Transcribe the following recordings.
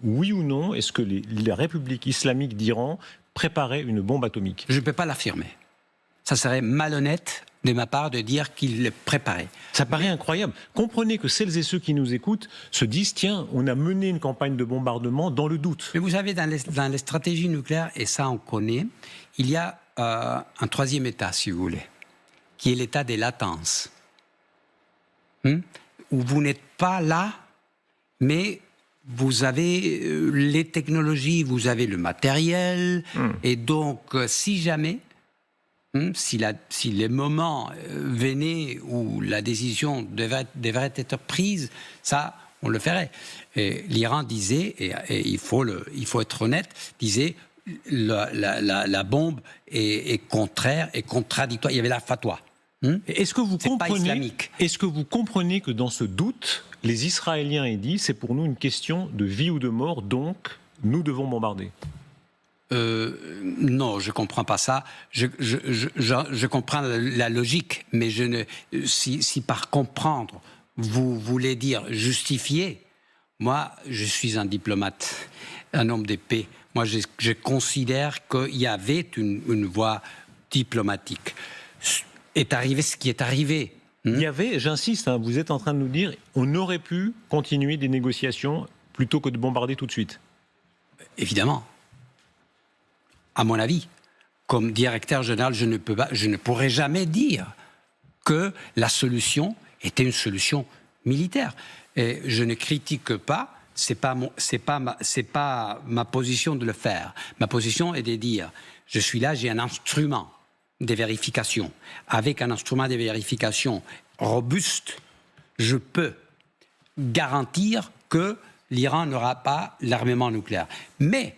Oui ou non, est-ce que la République islamique d'Iran préparait une bombe atomique? Je ne peux pas l'affirmer. Ça serait malhonnête de ma part de dire qu'il le préparait. Ça paraît incroyable. Comprenez que celles et ceux qui nous écoutent se disent, tiens, on a mené une campagne de bombardement dans le doute. Mais vous savez, dans les stratégies nucléaires, et ça on connaît, il y a un troisième état, si vous voulez, qui est l'état des latences. Où vous n'êtes pas là, mais vous avez les technologies, vous avez le matériel, et donc si jamais, si les moments venaient où la décision devrait être prise, ça, on le ferait. Et l'Iran disait, et il faut être honnête, disait la bombe est contraire et contradictoire. Il y avait la fatwa. Est-ce que vous comprenez que dans ce doute, les Israéliens aient dit c'est pour nous une question de vie ou de mort, donc nous devons bombarder? Non, je ne comprends pas ça. Je comprends la logique, mais si par comprendre, vous voulez dire justifier, moi, je suis un diplomate, un homme de paix. Moi, je considère qu'il y avait une voie diplomatique. Est arrivé ce qui est arrivé. Il y avait, j'insiste, vous êtes en train de nous dire, on aurait pu continuer des négociations plutôt que de bombarder tout de suite. Évidemment. À mon avis, comme directeur général, je ne pourrais jamais dire que la solution était une solution militaire. Et je ne critique pas, c'est pas ma position de le faire. Ma position est de dire, je suis là, j'ai un instrument de vérification. Avec un instrument de vérification robuste, je peux garantir que l'Iran n'aura pas l'armement nucléaire. Mais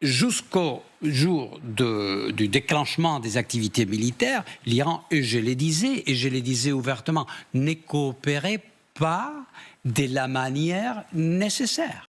jusqu'au jour du déclenchement des activités militaires, l'Iran, et je le disais ouvertement, ne coopérait pas de la manière nécessaire.